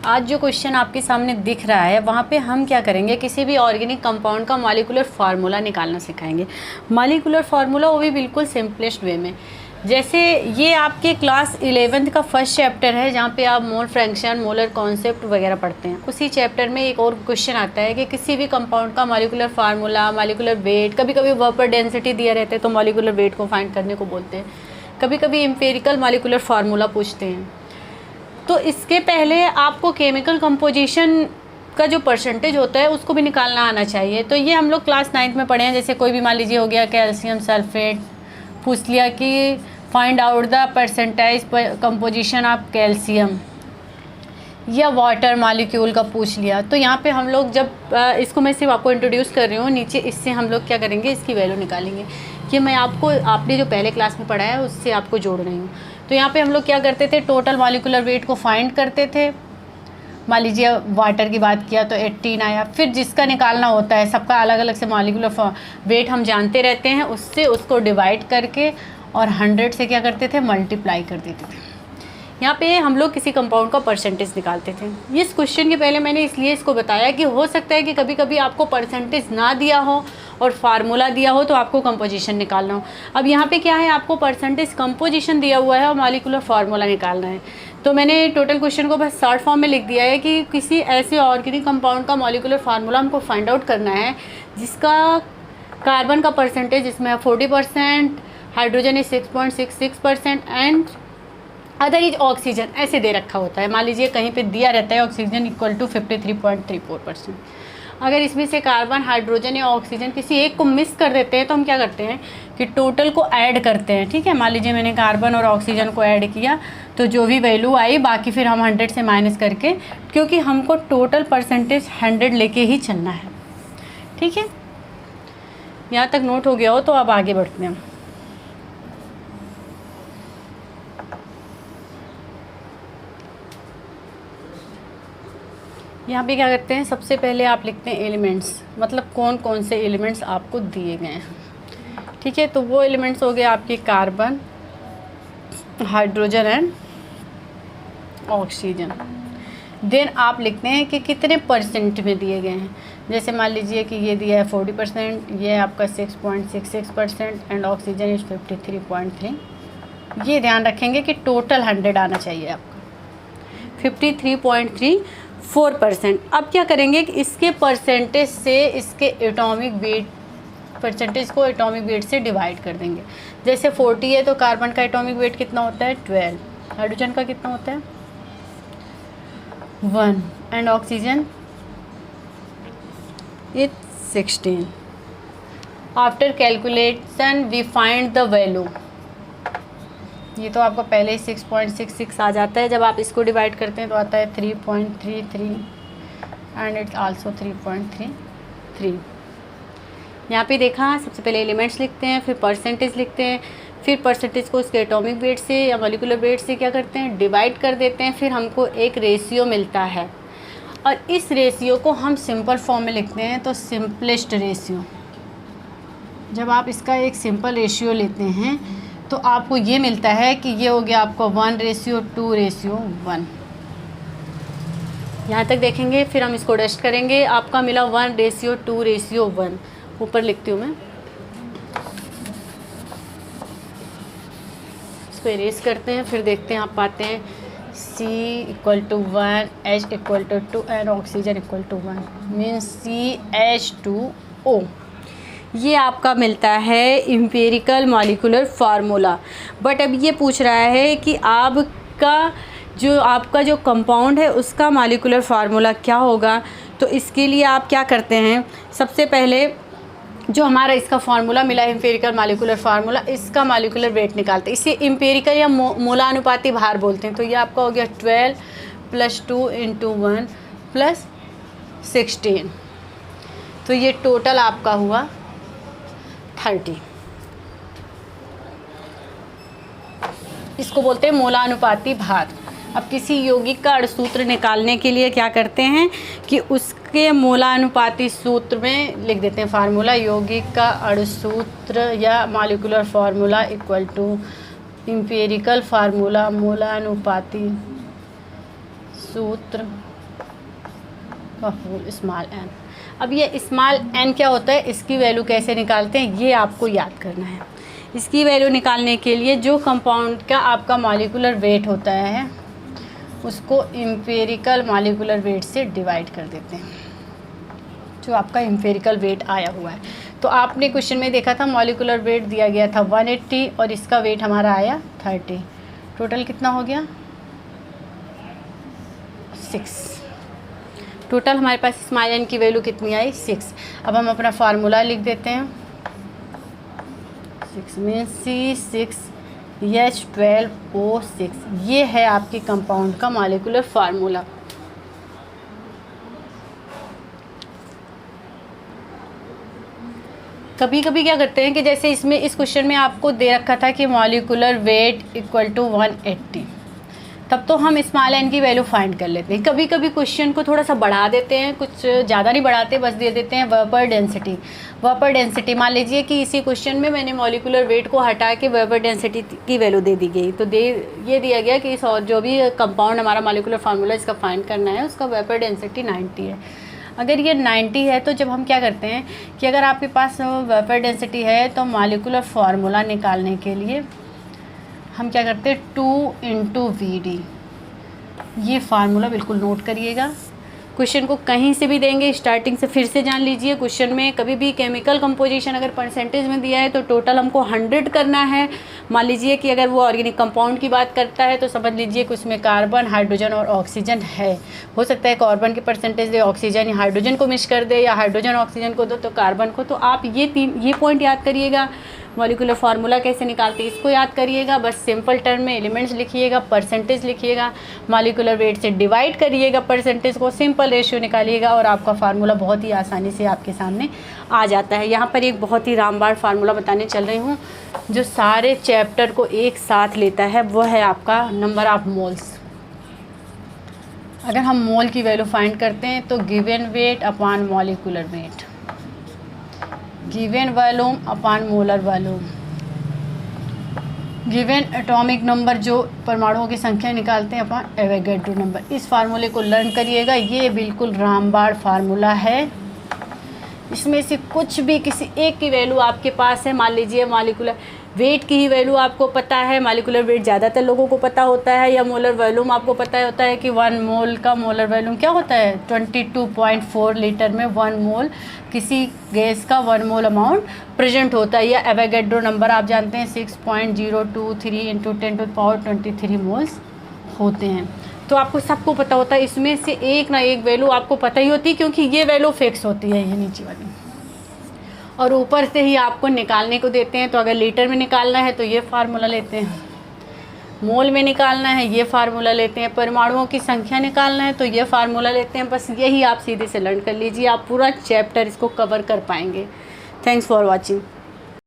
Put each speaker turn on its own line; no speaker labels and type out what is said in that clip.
आज जो क्वेश्चन आपके सामने दिख रहा है वहाँ पे हम क्या करेंगे, किसी भी ऑर्गेनिक कंपाउंड का मॉलिक्यूलर फार्मूला निकालना सिखाएंगे। मॉलिक्यूलर फार्मूला वो भी बिल्कुल सिंपलेस्ट वे में। जैसे ये आपके क्लास 11th का फर्स्ट चैप्टर है जहाँ पे आप मोल फ्रैक्शन, मोलर कॉन्सेप्ट वगैरह पढ़ते हैं। उसी चैप्टर में एक और क्वेश्चन आता है कि किसी भी कंपाउंड का मॉलिक्यूलर फार्मूला, मॉलिक्यूलर वेट, कभी कभी वेपर डेंसिटी दिया रहता है तो मॉलिक्यूलर वेट को फाइंड करने को बोलते हैं, कभी कभी एम्पिरिकल मॉलिक्यूलर फार्मूला पूछते हैं। तो इसके पहले आपको केमिकल कंपोजिशन का जो परसेंटेज होता है उसको भी निकालना आना चाहिए। तो ये हम लोग क्लास 9th में पढ़े हैं। जैसे कोई भी मान लीजिए हो गया कैल्शियम सल्फेट, पूछ लिया कि find out the percentage composition of calcium, या वाटर मॉलिक्यूल का पूछ लिया। तो यहाँ पे हम लोग जब इसको मैं सिर्फ आपको इंट्रोड्यूस कर रही हूँ, नीचे इससे हम लोग क्या करेंगे, इसकी वैल्यू निकालेंगे। कि मैं आपको आपने जो पहले क्लास में पढ़ा है उससे आपको जोड़ रही हूँ। तो यहाँ पे हम लोग क्या करते थे, टोटल मॉलिक्यूलर वेट को फाइंड करते थे। मान लीजिए वाटर की बात किया तो 18 आया। फिर जिसका निकालना होता है, सबका अलग अलग से मॉलिक्यूलर वेट हम जानते रहते हैं, उससे उसको डिवाइड करके और 100 से क्या करते थे, मल्टीप्लाई कर देते थे। यहाँ पे हम लोग किसी कंपाउंड का परसेंटेज निकालते थे। इस क्वेश्चन के पहले मैंने इसलिए इसको बताया कि हो सकता है कि कभी कभी आपको परसेंटेज ना दिया हो और फार्मूला दिया हो तो आपको कंपोजिशन निकालना हो। अब यहाँ पे क्या है, आपको परसेंटेज कंपोजिशन दिया हुआ है और मॉलिक्यूलर फार्मूला निकालना है। तो मैंने टोटल क्वेश्चन को बस शॉर्ट फॉर्म में लिख दिया है कि किसी ऐसे ऑर्गेनिक कंपाउंड का मॉलिक्यूलर फार्मूला हमको फाइंड आउट करना है जिसका कार्बन का परसेंटेज इसमें 40%, hydrogen is 6.66% and other is oxygen ऐसे दे रखा होता है। मान लीजिए कहीं पे दिया रहता है ऑक्सीजन इक्वल टू 53.34%। अगर इसमें से कार्बन, हाइड्रोजन या ऑक्सीजन किसी एक को मिस कर देते हैं तो हम क्या करते हैं कि टोटल को ऐड करते हैं। ठीक है, मान लीजिए मैंने कार्बन और ऑक्सीजन को ऐड किया तो जो भी वैल्यू आई बाकी फिर हम 100 से माइनस करके, क्योंकि हमको टोटल परसेंटेज 100 लेके ही चलना है। ठीक है, यहाँ तक नोट हो गया हो तो अब आगे बढ़ते हैं। यहाँ पे क्या करते हैं, सबसे पहले आप लिखते हैं एलिमेंट्स, मतलब कौन कौन से एलिमेंट्स आपको दिए गए हैं। ठीक है, तो वो एलिमेंट्स हो गए आपके carbon, hydrogen and oxygen. Then आप लिखते हैं कि कितने परसेंट में दिए गए हैं। जैसे मान लीजिए कि ये दिया है 40%, ये आपका 6.66% एंड ऑक्सीजन इज 53.3। ये ध्यान रखेंगे कि टोटल 100 आना चाहिए आपका, 53.34%। अब क्या करेंगे कि इसके परसेंटेज से इसके एटॉमिक वेट, परसेंटेज को एटॉमिक वेट से डिवाइड कर देंगे। जैसे 40 है तो कार्बन का एटॉमिक वेट कितना होता है, 12। हाइड्रोजन का कितना होता है, 1 and oxygen is 16। After calculation we find the value. ये तो आपको पहले ही 6.66 आ जाता है। जब आप इसको डिवाइड करते हैं तो आता है 3.33 एंड इट्स आल्सो 3.33। यहाँ पे देखा, सबसे पहले एलिमेंट्स लिखते हैं, फिर परसेंटेज लिखते हैं, फिर परसेंटेज को उसके एटॉमिक वेट से या मॉलिक्यूलर वेट से क्या करते हैं, डिवाइड कर देते हैं। फिर हमको एक रेशियो मिलता है और इस रेशियो को हम सिंपल फॉर्म में लिखते हैं। तो सिंपलेस्ट रेशियो, जब आप इसका एक सिंपल रेशियो लेते हैं तो आपको ये मिलता है कि ये हो गया आपको 1:2:1। यहाँ तक देखेंगे, फिर हम इसको डस्ट करेंगे। आपका मिला 1:2:1। ऊपर लिखती हूँ मैं, इसको इरेज करते हैं, फिर देखते हैं आप पाते हैं C=1, H=2 and oxygen =1 means CH2O। ये आपका मिलता है एम्पिरिकल मॉलिक्यूलर फार्मूला। बट अब ये पूछ रहा है कि आपका जो कंपाउंड है उसका मॉलिक्यूलर फार्मूला क्या होगा। तो इसके लिए आप क्या करते हैं, सबसे पहले जो हमारा इसका फार्मूला मिला है एम्पिरिकल मॉलिक्यूलर फार्मूला, इसका मॉलिक्यूलर वेट निकालते हैं। इसे एम्पिरिकल या मोलानुपाती भार बोलते हैं। तो ये आपका हो गया 12 + 2 × 1 + 16। तो ये टोटल आपका हुआ 30। इसको बोलते हैं मोलानुपाती भार। अब किसी यौगिक का अणुसूत्र निकालने के लिए क्या करते हैं कि उसके मोलानुपाती सूत्र में लिख देते हैं फार्मूला। यौगिक का अणुसूत्र या molecular formula equal to empirical formula मोलानुपाती सूत्र होल स्मॉल n। अब ये स्मॉल n क्या होता है, इसकी वैल्यू कैसे निकालते हैं ये आपको याद करना है। इसकी वैल्यू निकालने के लिए जो कंपाउंड का आपका मॉलिक्यूलर वेट होता है उसको एम्पिरिकल मॉलिक्यूलर वेट से डिवाइड कर देते हैं, जो आपका एम्पिरिकल वेट आया हुआ है। तो आपने क्वेश्चन में देखा था मॉलिक्यूलर वेट दिया गया था 180 और इसका वेट हमारा आया 30, टोटल कितना हो गया 6। टोटल हमारे पास स्मॉल n की वैल्यू कितनी आई 6। अब हम अपना फार्मूला लिख देते हैं, 6 में C6H12O6, ये है आपके कंपाउंड का मॉलिक्यूलर फार्मूला। कभी कभी क्या करते हैं कि जैसे इसमें इस क्वेश्चन में आपको दे रखा था कि मॉलिक्यूलर वेट इक्वल टू 180, तब तो हम स्मॉल n की वैल्यू फाइंड कर लेते हैं। कभी कभी क्वेश्चन को थोड़ा सा बढ़ा देते हैं, कुछ ज़्यादा नहीं बढ़ाते, बस दे देते हैं वेपर डेंसिटी। वेपर डेंसिटी मान लीजिए कि इसी क्वेश्चन में मैंने मॉलिक्यूलर वेट को हटा के वेपर डेंसिटी की वैल्यू दे दी गई, तो ये दिया गया कि इस और जो भी कंपाउंड हमारा मॉलिक्यूलर फार्मूला इसका फाइंड करना है उसका वेपर डेंसिटी 90 है। अगर ये 90 है तो जब हम क्या करते हैं कि अगर आपके पास वेपर डेंसिटी है तो मॉलिक्यूलर फार्मूला निकालने के लिए हम क्या करते हैं 2 × VD। ये फार्मूला बिल्कुल नोट करिएगा, क्वेश्चन को कहीं से भी देंगे, स्टार्टिंग से फिर से जान लीजिए। क्वेश्चन में कभी भी केमिकल कंपोजिशन अगर परसेंटेज में दिया है तो टोटल हमको 100 करना है। मान लीजिए कि अगर वो ऑर्गेनिक कंपाउंड की बात करता है तो समझ लीजिए कि उसमें कार्बन, हाइड्रोजन और ऑक्सीजन है। हो सकता है कार्बन की परसेंटेज दे, ऑक्सीजन या हाइड्रोजन को मिक्स कर दे, या हाइड्रोजन ऑक्सीजन को दो तो कार्बन को। तो आप ये पॉइंट याद करिएगा। मॉलिक्यूलर फार्मूला कैसे निकालते हैं इसको याद करिएगा, बस सिंपल टर्म में एलिमेंट्स लिखिएगा, परसेंटेज लिखिएगा, मॉलिक्यूलर वेट से डिवाइड करिएगा परसेंटेज को, सिंपल रेशियो निकालिएगा और आपका फार्मूला बहुत ही आसानी से आपके सामने आ जाता है। यहाँ पर एक बहुत ही रामबाण फार्मूला बताने चल रही हूँ जो सारे चैप्टर को एक साथ लेता है, वो है आपका नंबर ऑफ मोल्स। अगर हम मोल की वैल्यू फाइंड करते हैं तो given weight upon molecular weight, given volume upon molar volume, given atomic number जो परमाणुओं की संख्या निकालते हैं अपॉन एवोगैड्रो नंबर। इस फार्मूले को लर्न करिएगा, ये बिल्कुल रामबाण फार्मूला है। इसमें से कुछ भी किसी एक की वैल्यू आपके पास है, मान लीजिए मॉलिक्यूलर वेट की ही वैल्यू आपको पता है, मॉलिक्यूलर वेट ज़्यादातर लोगों को पता होता है, या मोलर वॉल्यूम आपको पता होता है कि 1 मोल का मोलर वॉल्यूम क्या होता है 22.4 लीटर में 1 मोल किसी गैस का 1 मोल अमाउंट प्रेजेंट होता है, या एवोगैड्रो नंबर आप जानते हैं 6.023 × 10⁻23 मोल्स होते हैं। तो आपको सबको पता होता है, इसमें से एक ना एक वैल्यू आपको पता ही होती है क्योंकि ये वैल्यू फिक्स होती है, ये नीचे वाली, और ऊपर से ही आपको निकालने को देते हैं। तो अगर लीटर में निकालना है तो ये फार्मूला लेते हैं, मोल में निकालना है ये फार्मूला लेते हैं, परमाणुओं की संख्या निकालना है तो ये फार्मूला लेते हैं। बस यही आप सीधे से लर्न कर लीजिए, आप पूरा चैप्टर इसको कवर कर पाएंगे। Thanks for watching.